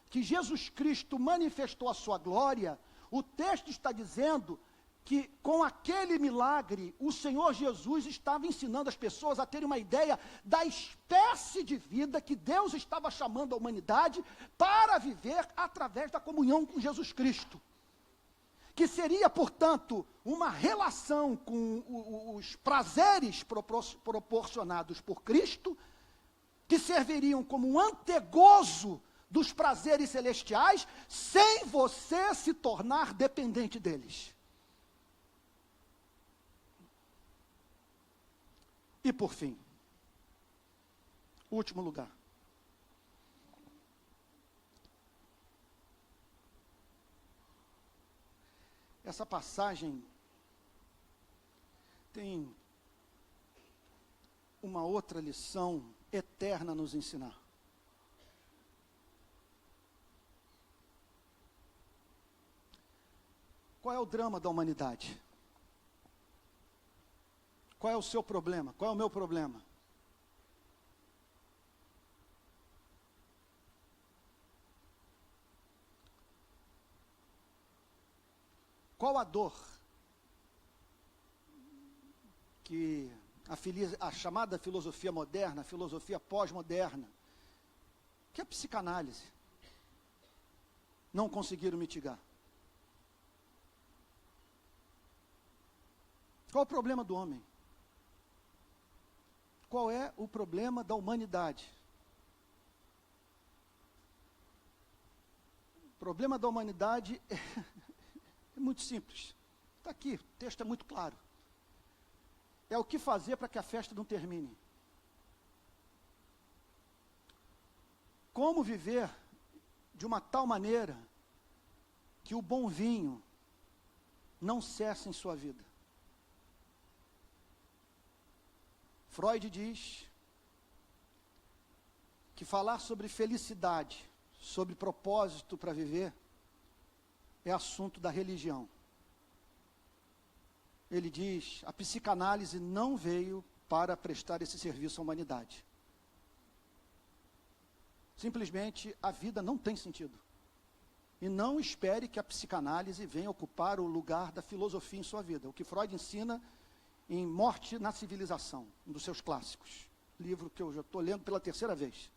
Speaker 1: que Jesus Cristo manifestou a sua glória, o texto está dizendo que com aquele milagre, o Senhor Jesus estava ensinando as pessoas a terem uma ideia da espécie de vida que Deus estava chamando a humanidade para viver através da comunhão com Jesus Cristo. Que seria, portanto, uma relação com os prazeres proporcionados por Cristo, que serviriam como um antegozo dos prazeres celestiais, sem você se tornar dependente deles. E por fim, Último lugar. Essa passagem tem uma outra lição eterna a nos ensinar. Qual é o drama da humanidade? Qual é o seu problema? Qual é o meu problema? Qual a dor que a chamada filosofia moderna, a filosofia pós-moderna, que a psicanálise não conseguiram mitigar? Qual o problema do homem? Qual é o problema da humanidade? O problema da humanidade é muito simples. Está aqui, o texto é muito claro. É o que fazer para que a festa não termine. Como viver de uma tal maneira que o bom vinho não cesse em sua vida. Freud diz que falar sobre felicidade, sobre propósito para viver, é assunto da religião. Ele diz, a psicanálise não veio para prestar esse serviço à humanidade. Simplesmente, a vida não tem sentido. E não espere que a psicanálise venha ocupar o lugar da filosofia em sua vida. O que Freud ensina em Morte na Civilização, um dos seus clássicos. Livro que eu já estou lendo pela terceira vez.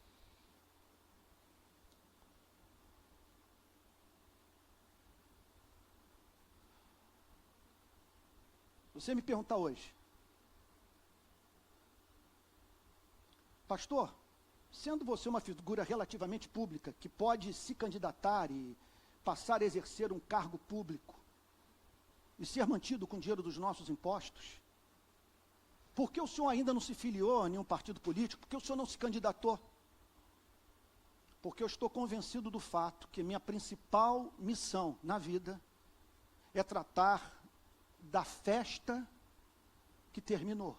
Speaker 1: Você me perguntar hoje, pastor, sendo você uma figura relativamente pública, que pode se candidatar e passar a exercer um cargo público, e ser mantido com o dinheiro dos nossos impostos, por que o senhor ainda não se filiou a nenhum partido político? Por que o senhor não se candidatou? Porque eu estou convencido do fato que minha principal missão na vida é tratar da festa que terminou,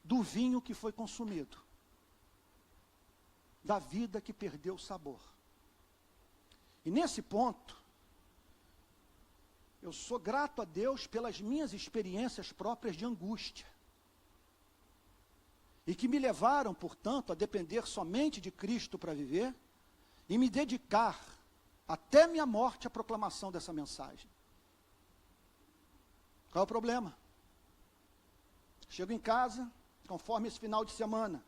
Speaker 1: do vinho que foi consumido, da vida que perdeu o sabor. E nesse ponto, eu sou grato a Deus pelas minhas experiências próprias de angústia, e que me levaram, portanto, a depender somente de Cristo para viver, e me dedicar até minha morte à proclamação dessa mensagem. Qual é o problema? Chego em casa, conforme esse final de semana,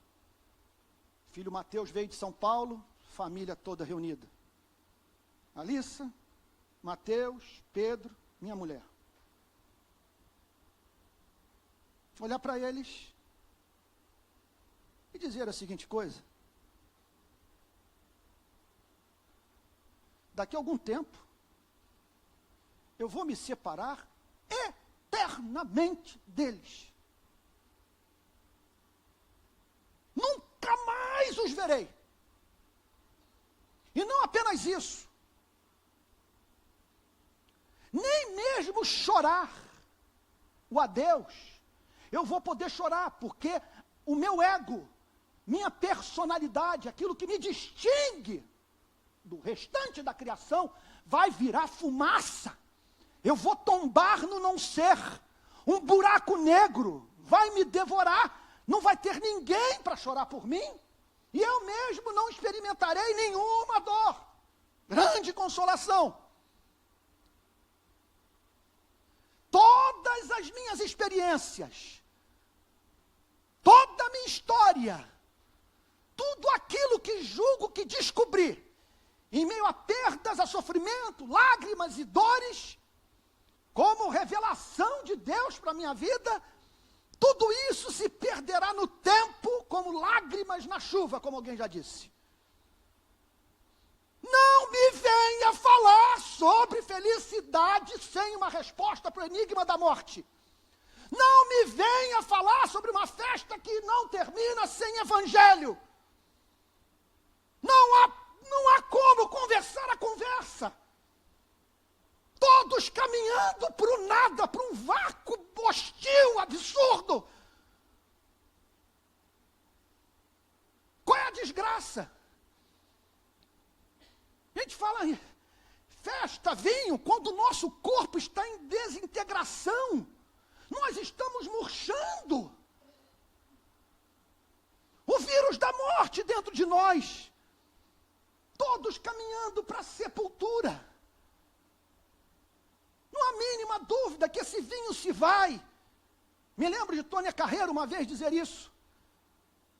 Speaker 1: filho Mateus veio de São Paulo, família toda reunida. Alissa, Mateus, Pedro, minha mulher. Olhar para eles e dizer a seguinte coisa: daqui a algum tempo, eu vou me separar eternamente deles. Nunca mais os verei. E não apenas isso, nem mesmo chorar o adeus, eu vou poder chorar, porque o meu ego, minha personalidade, aquilo que me distingue do restante da criação, vai virar fumaça. Eu vou tombar no não ser. Um buraco negro vai me devorar. Não vai ter ninguém para chorar por mim. E eu mesmo não experimentarei nenhuma dor. Grande consolação. Todas as minhas experiências, toda a minha história, tudo aquilo que julgo que descobri, em meio a perdas, a sofrimento, lágrimas e dores, como revelação de Deus para a minha vida, tudo isso se perderá no tempo, como lágrimas na chuva, como alguém já disse. Não me venha falar sobre felicidade sem uma resposta para o enigma da morte. Não me venha falar sobre uma festa que não termina sem evangelho. Não há como conversar a conversa. Todos caminhando para o nada, para um vácuo hostil, absurdo. Qual é a desgraça? A gente fala em festa, vinho, quando o nosso corpo está em desintegração. Nós estamos murchando. O vírus da morte dentro de nós. Todos caminhando para a sepultura. Não há mínima dúvida que esse vinho se vai. Me lembro de Tônia Carreiro uma vez dizer isso.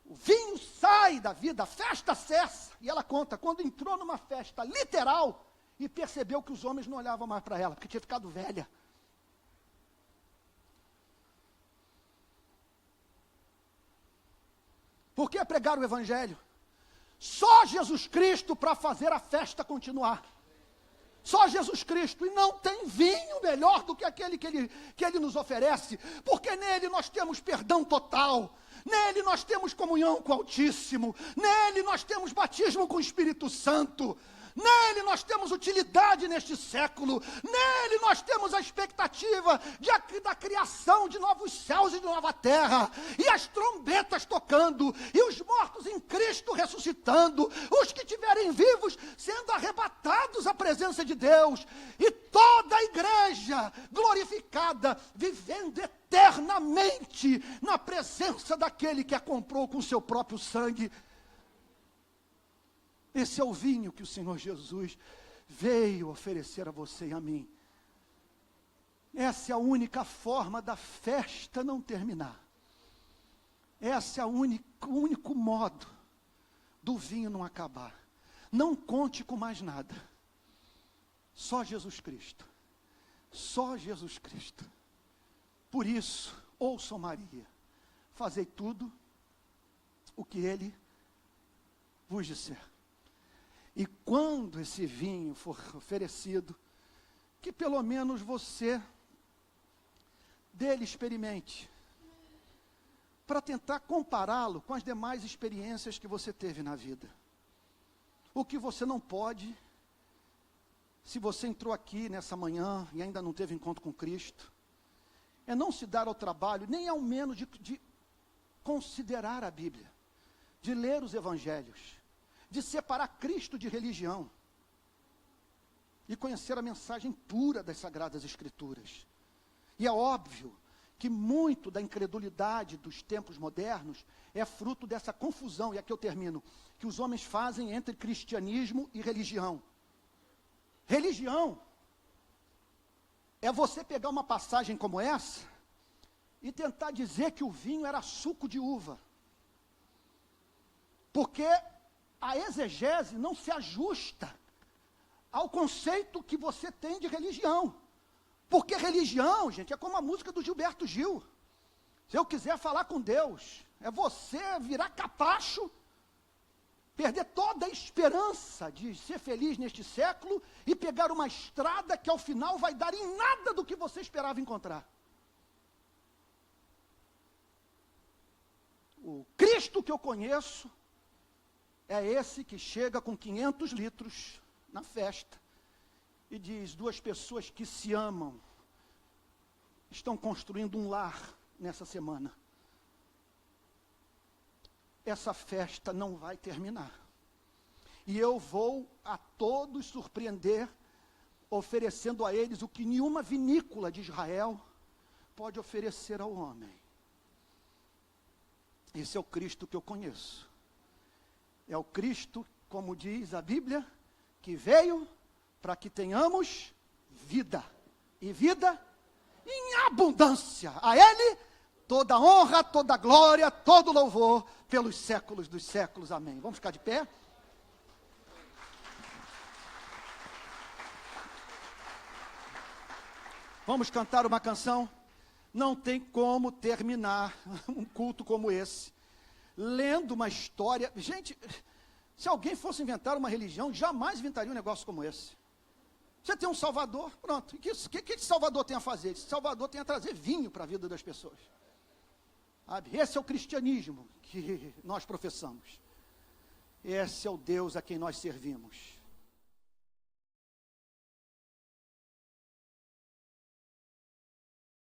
Speaker 1: O vinho sai da vida, a festa cessa. E ela conta, quando entrou numa festa literal e percebeu que os homens não olhavam mais para ela, porque tinha ficado velha. Por que pregar o evangelho? Só Jesus Cristo para fazer a festa continuar. Só Jesus Cristo, e não tem vinho melhor do que aquele que ele nos oferece, porque nele nós temos perdão total, nele nós temos comunhão com o Altíssimo, nele nós temos batismo com o Espírito Santo, nele nós temos utilidade neste século, nele nós temos a expectativa da criação de novos céus e de nova terra, e as trombetas tocando, e os mortos em Cristo ressuscitando, os que estiverem vivos sendo arrebatados à presença de Deus, e toda a igreja glorificada, vivendo eternamente na presença daquele que a comprou com seu próprio sangue. Esse é o vinho que o Senhor Jesus veio oferecer a você e a mim. Essa é a única forma da festa não terminar. Esse é o único modo do vinho não acabar. Não conte com mais nada. Só Jesus Cristo. Só Jesus Cristo. Por isso, ouçam Maria. Fazei tudo o que Ele vos disser. E quando esse vinho for oferecido, que pelo menos você dele experimente, para tentar compará-lo com as demais experiências que você teve na vida. O que você não pode, se você entrou aqui nessa manhã e ainda não teve encontro com Cristo, é não se dar ao trabalho, nem ao menos de considerar a Bíblia, de ler os Evangelhos, de separar Cristo de religião e conhecer a mensagem pura das Sagradas Escrituras. E é óbvio que muito da incredulidade dos tempos modernos é fruto dessa confusão, e aqui eu termino, que os homens fazem entre cristianismo e religião. Religião é você pegar uma passagem como essa e tentar dizer que o vinho era suco de uva. Porque a exegese não se ajusta ao conceito que você tem de religião. Porque religião, gente, é como a música do Gilberto Gil. Se eu quiser falar com Deus, é você virar capacho, perder toda a esperança de ser feliz neste século e pegar uma estrada que ao final vai dar em nada do que você esperava encontrar. O Cristo que eu conheço é esse que chega com 500 litros na festa e diz: duas pessoas que se amam estão construindo um lar nessa semana. Essa festa não vai terminar. E eu vou a todos surpreender, oferecendo a eles o que nenhuma vinícola de Israel pode oferecer ao homem. Esse é o Cristo que eu conheço. É o Cristo, como diz a Bíblia, que veio para que tenhamos vida. E vida em abundância. A Ele toda honra, toda glória, todo louvor pelos séculos dos séculos. Amém. Vamos ficar de pé? Vamos cantar uma canção. Não tem como terminar um culto como esse lendo uma história. Gente, se alguém fosse inventar uma religião, jamais inventaria um negócio como esse. Você tem um Salvador, pronto. O que esse Salvador tem a fazer? Esse Salvador tem a trazer vinho para a vida das pessoas. Sabe? Esse é o cristianismo que nós professamos. Esse é o Deus a quem nós servimos.